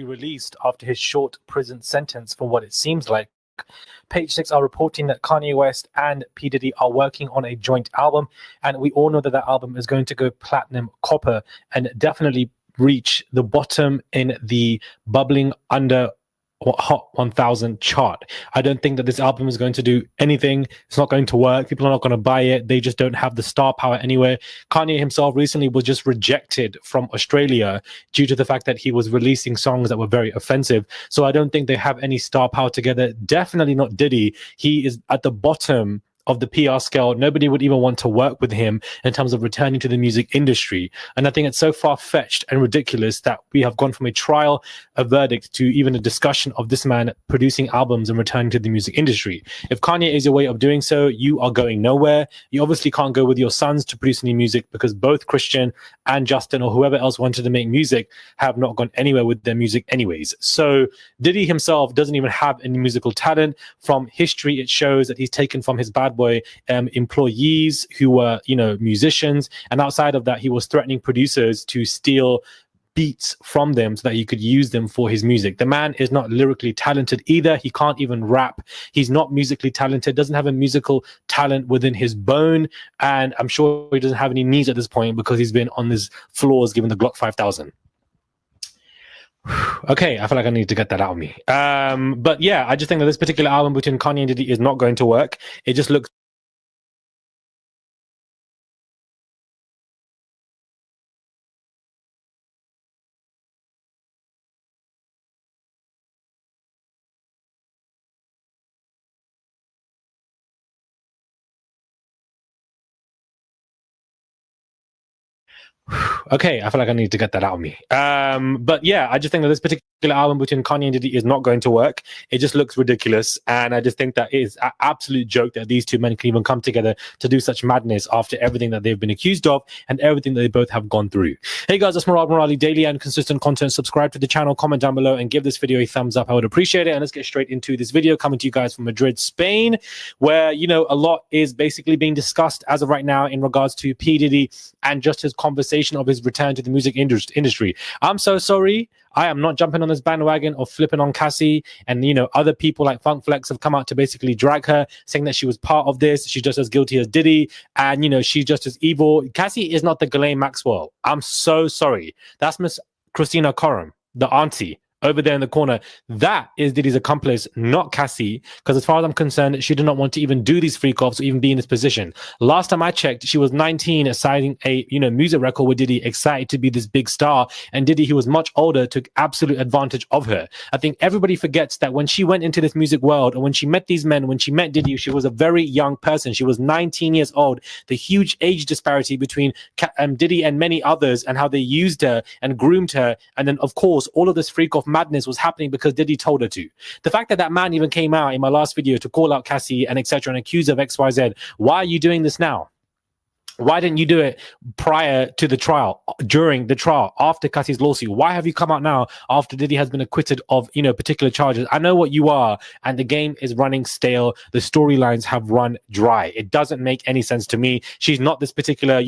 released after his short prison sentence, from what it seems like. Page Six are reporting that Kanye West and P. Diddy are working on a joint album, and we all know that that album is going to go platinum copper and definitely reach the bottom in the bubbling under Hot 1000 chart. I don't think that this album is going to do anything. It's not going to work. People are not going to buy it. They just don't have the star power anywhere. Kanye himself recently was just rejected from Australia due to the fact that he was releasing songs that were very offensive. So I don't think they have any star power together. Definitely not Diddy. He is at the bottom of the PR scale. Nobody would even want to work with him in terms of returning to the music industry. And I think it's so far-fetched and ridiculous that we have gone from a trial, a verdict, to even a discussion of this man producing albums and returning to the music industry. If Kanye is your way of doing so, you are going nowhere. You obviously can't go with your sons to produce any music, because both Christian and Justin or whoever else wanted to make music have not gone anywhere with their music anyways. So Diddy himself doesn't even have any musical talent. From history, it shows that he's taken from his bad boy employees who were, musicians, and outside of that, he was threatening producers to steal beats from them so that he could use them for his music. The man is not lyrically talented either. He can't even rap. He's not musically talented, doesn't have a musical talent within his bone, and I'm sure he doesn't have any knees at this point because he's been on his floors given the Glock 5000. Okay, I feel like I need to get that out of me. But yeah, I just think that this particular album between Kanye and Diddy is not going to work. It just looks okay, I feel like I need to get that out of me. But yeah, I just think that this particular album between Kanye and Diddy is not going to work. It just looks ridiculous, and I just think that it is an absolute joke that these two men can even come together to do such madness after everything that they've been accused of and everything that they both have gone through. Hey guys, it's Murad Merali, daily and consistent content. Subscribe to the channel, comment down below, and give this video a thumbs up. I would appreciate it. And let's get straight into this video, coming to you guys from Madrid, Spain, where a lot is basically being discussed as of right now in regards to P. Diddy and just his conversation of his return to the music industry. I'm so sorry. I am not jumping on this bandwagon of flipping on Cassie, and other people like Funk Flex have come out to basically drag her, saying that she was part of this. She's just as guilty as Diddy, and she's just as evil. Cassie is not the Ghislaine Maxwell. I'm so sorry. That's Miss Christina Coram, the auntie over there in the corner. That is Diddy's accomplice, not Cassie, because as far as I'm concerned, she did not want to even do these freak offs or even be in this position. Last time I checked, she was 19, signing a music record with Diddy, excited to be this big star, and Diddy, who was much older, took absolute advantage of her. I think everybody forgets that when she went into this music world, or when she met these men, when she met Diddy, she was a very young person. She was 19 years old. The huge age disparity between Diddy and many others, and how they used her and groomed her, and then of course all of this freak off madness was happening because Diddy told her to. The fact that that man even came out in my last video to call out Cassie and etc. and accuse her of XYZ. Why are you doing this now? Why didn't you do it prior to the trial, during the trial, after Cassie's lawsuit? Why have you come out now after Diddy has been acquitted of, particular charges? I know what you are, and the game is running stale. The storylines have run dry. It doesn't make any sense to me. She's not this particular,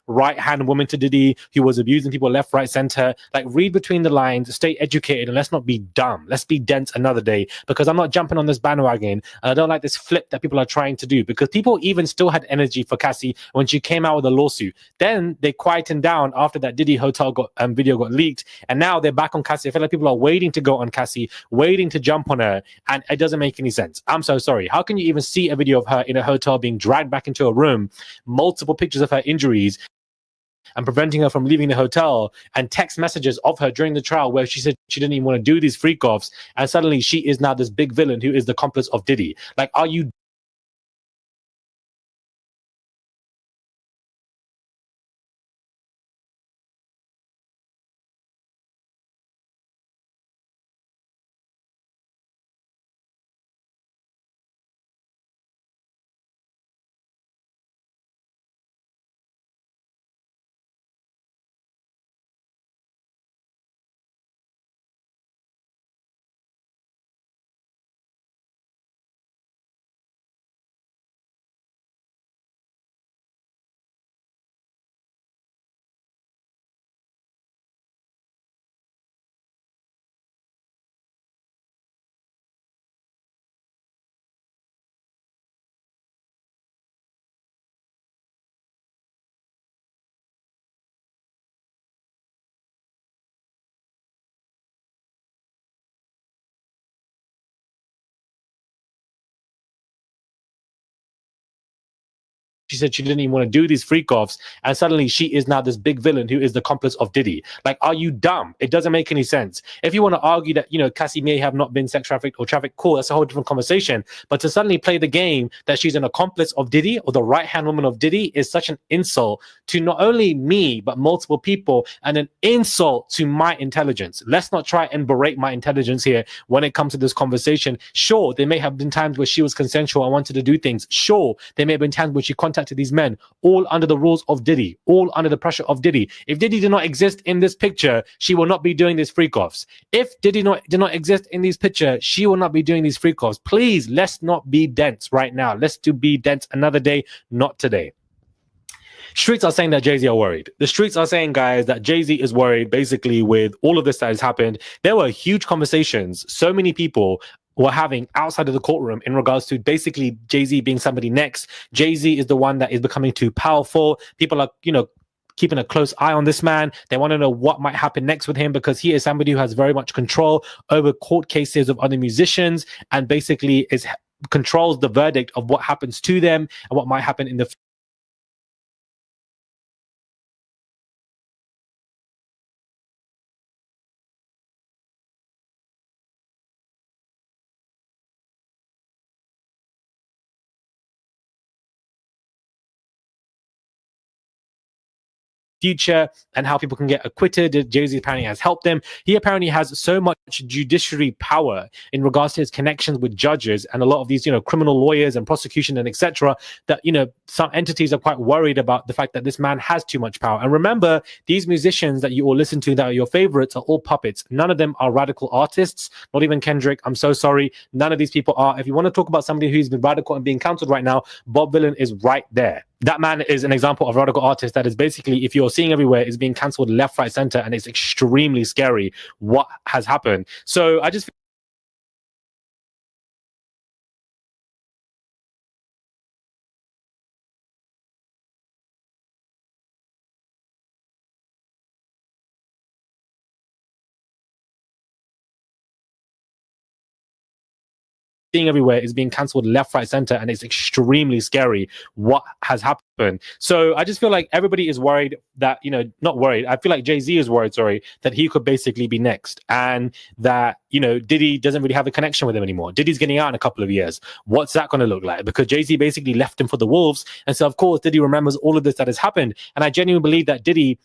right-hand woman to Diddy who was abusing people left, right, center. Like, read between the lines, stay educated, and let's not be dumb. Let's be dense another day, because I'm not jumping on this bandwagon. And I don't like this flip that people are trying to do, because people even still had energy for Cassie when she came out with a lawsuit. Then they quietened down after that Diddy hotel video got leaked, and now they're back on Cassie. I feel like people are waiting to go on Cassie, waiting to jump on her, and it doesn't make any sense. I'm so sorry. How can you even see a video of her in a hotel being dragged back into a room, multiple pictures of her injuries, and preventing her from leaving the hotel, and text messages of her during the trial where she said she didn't even want to do these freak offs, and suddenly she is now this big villain who is the accomplice of Diddy? Like, are you she said she didn't even want to do these freak offs, and suddenly she is now this big villain who is the accomplice of Diddy. Like, are you dumb? It doesn't make any sense. If you want to argue that, Cassie may have not been sex trafficked or trafficked, cool, that's a whole different conversation. But to suddenly play the game that she's an accomplice of Diddy or the right hand woman of Diddy is such an insult to not only me but multiple people, and an insult to my intelligence. Let's not try and berate my intelligence here when it comes to this conversation. Sure, there may have been times where she was consensual and wanted to do things. Sure, there may have been times when she contacted these men, all under the rules of Diddy, all under the pressure of Diddy. If Diddy did not exist in this picture, she will not be doing these freak offs. If Diddy did not exist in these pictures, she will not be doing these freak offs. Please, let's not be dense right now. Let's be dense another day, not today. Streets are saying that Jay-Z are worried. The streets are saying, guys, that Jay-Z is worried basically with all of this that has happened. There were huge conversations. So many people were having outside of the courtroom in regards to basically Jay-Z being somebody next. Jay-Z is the one that is becoming too powerful. People are, keeping a close eye on this man. They want to know what might happen next with him because he is somebody who has very much control over court cases of other musicians and basically controls the verdict of what happens to them and what might happen in the future and how people can get acquitted. Jay-Z apparently has helped them. He apparently has so much judiciary power in regards to his connections with judges and a lot of these, criminal lawyers and prosecution and etc. that, some entities are quite worried about the fact that this man has too much power. And remember, these musicians that you all listen to that are your favorites are all puppets. None of them are radical artists, not even Kendrick. I'm so sorry. None of these people are. If you want to talk about somebody who's been radical and being counted right now, Bob Dylan is right there. That man is an example of a radical artist that is basically, if you're seeing everywhere, is being cancelled left, right, center, and it's extremely scary what has happened. So I just seeing everywhere is being cancelled left, right, center, and it's extremely scary what has happened. So I just feel like everybody is worried that, not worried. I feel like Jay-Z is worried, that he could basically be next and that, Diddy doesn't really have a connection with him anymore. Diddy's getting out in a couple of years. What's that going to look like? Because Jay-Z basically left him for the wolves. And so, of course, Diddy remembers all of this that has happened. And I genuinely believe that Diddy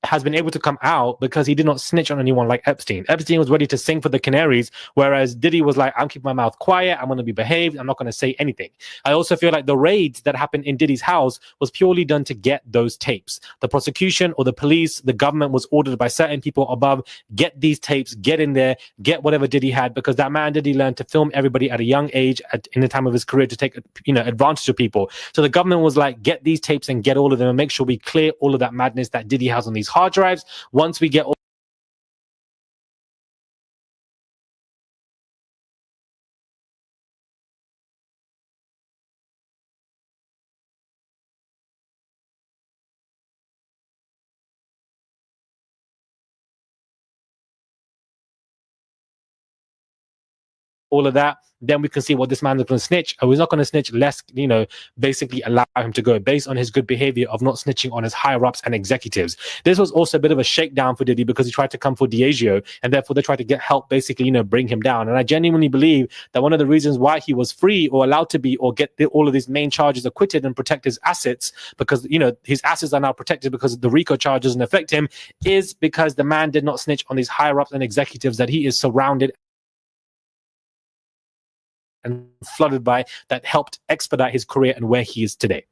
has been able to come out because he did not snitch on anyone like Epstein. Epstein was ready to sing for the Canaries, whereas Diddy was like, I'm keeping my mouth quiet. I'm going to be behaved. I'm not going to say anything. I also feel like the raids that happened in Diddy's house was purely done to get those tapes. The prosecution or the police, the government was ordered by certain people above, get these tapes, get in there, get whatever Diddy had, because that man Diddy learned to film everybody at a young age in the time of his career to take, advantage of people. So the government was like, get these tapes and get all of them and make sure we clear all of that madness that Diddy has on these hard drives. Once we get all of that, then we can see what this man is going to snitch. Or he's not going to snitch. Let's, basically allow him to go based on his good behavior of not snitching on his higher ups and executives. This was also a bit of a shakedown for Diddy because he tried to come for Diageo and therefore they tried to get help, basically, bring him down. And I genuinely believe that one of the reasons why he was free or allowed to be or get all of these main charges acquitted and protect his assets, because, his assets are now protected because the RICO charge doesn't affect him, is because the man did not snitch on these higher ups and executives that he is surrounded and flooded by, that helped expedite his career and where he is today.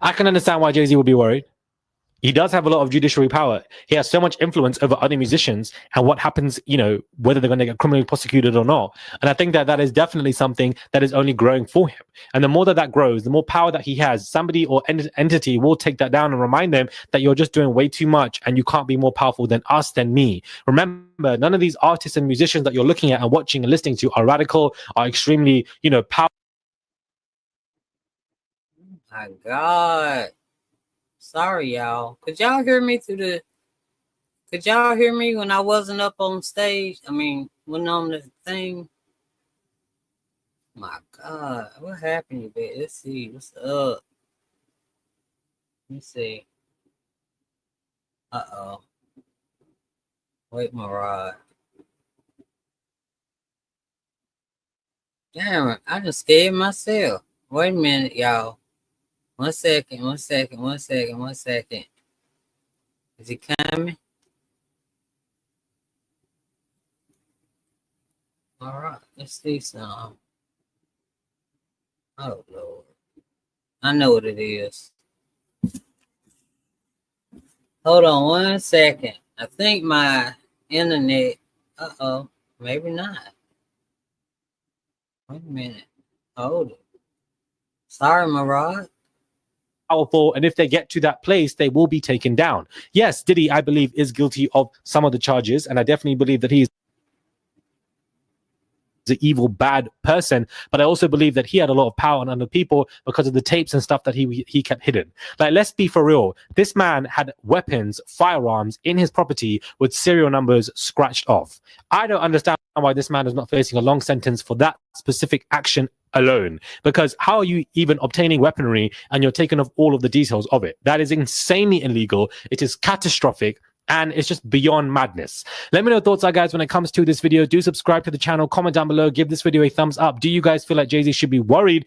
I can understand why Jay-Z would be worried. He does have a lot of judiciary power. He has so much influence over other musicians and what happens, whether they're going to get criminally prosecuted or not. And I think that is definitely something that is only growing for him. And the more that grows, the more power that he has, somebody or entity will take that down and remind them that you're just doing way too much and you can't be more powerful than us, than me. Remember, none of these artists and musicians that you're looking at and watching and listening to are radical, are extremely, powerful. My God. Sorry, y'all. Could y'all hear me when I wasn't up on stage? I mean, wasn't on the thing. My God, what happened, you bet? Let's see. What's up? Let me see. Uh-oh. Wait, Murad. Damn it, I just scared myself. Wait a minute, y'all. 1 second, 1 second, 1 second, 1 second. Is he coming? All right, let's see some. Oh, Lord. I know what it is. Hold on 1 second. I think my internet. Uh-oh. Maybe not. Wait a minute. Hold it. Sorry, Murad. Powerful, and if they get to that place, they will be taken down. Yes, Diddy, I believe, is guilty of some of the charges, and I definitely believe that he's an evil, bad person. But I also believe that he had a lot of power on other people because of the tapes and stuff that he kept hidden. Like, let's be for real. This man had weapons, firearms in his property with serial numbers scratched off. I don't understand why this man is not facing a long sentence for that specific action alone, because how are you even obtaining weaponry and you're taking off all of the details of it? That is insanely illegal. It is catastrophic, and it's just beyond madness. Let me know your thoughts are, guys, when it comes to this video. Do subscribe to the channel, comment down below, give this video a thumbs up. Do you guys feel like Jay-Z should be worried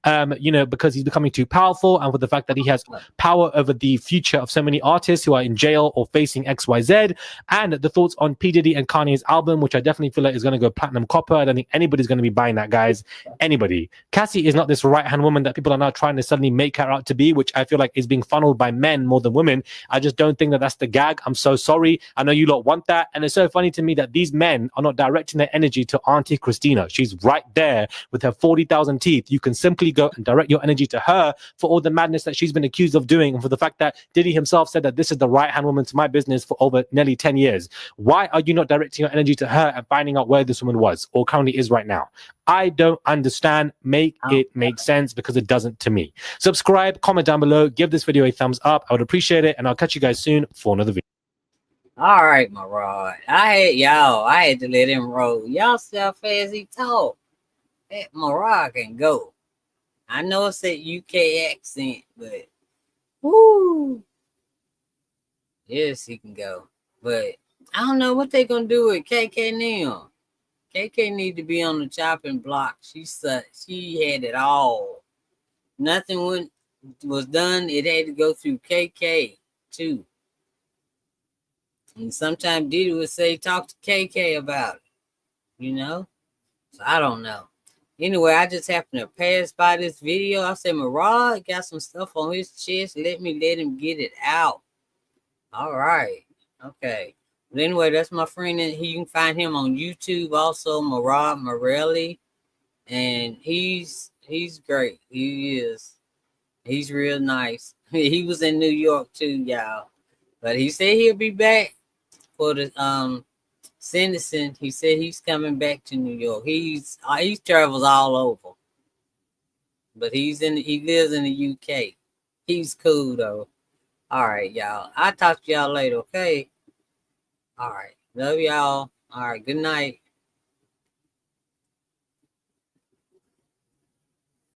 because he's becoming too powerful, and with the fact that he has power over the future of so many artists who are in jail or facing XYZ, and the thoughts on P. Diddy and Kanye's album, which I definitely feel like is going to go platinum copper. I don't think anybody's going to be buying that, guys. Anybody. Cassie is not this right-hand woman that people are now trying to suddenly make her out to be, which I feel like is being funneled by men more than women. I just don't think that that's the gag. I'm so sorry. I know you lot want that, and it's so funny to me that these men are not directing their energy to Auntie Christina. She's right there with her 40,000 teeth. You can simply go and direct your energy to her for all the madness that she's been accused of doing, and for the fact that Diddy himself said that this is the right-hand woman to my business for over nearly 10 years. Why are you not directing your energy to her and finding out where this woman was or currently is right now? I don't understand. Make it make sense, because it doesn't to me. Subscribe, comment down below, give this video a thumbs up. I would appreciate it, and I'll catch you guys soon for another video. All right, Murad. I had to let him roll. Y'all see how fast he talk. That Murad can go. I know it's that UK accent, but whoo, yes, he can go. But I don't know what they gonna do with KK now. KK need to be on the chopping block. She had it all. Nothing was done. It had to go through KK too. And sometimes Diddy would say, "Talk to KK about it," you know. So I don't know. Anyway, I just happened to pass by this video. I said, Murad got some stuff on his chest. Let him get it out. All right. Okay. But anyway, that's my friend. You can find him on YouTube also, Murad Merali'S. And he's great. He is. He's real nice. He was in New York too, y'all. But he said he'll be back for the sentencing. He said he's coming back to New York. He travels all over, but he lives in the UK. He's cool though. All right, y'all. I'll talk to y'all later. Okay. All right. Love y'all. All right. Good night.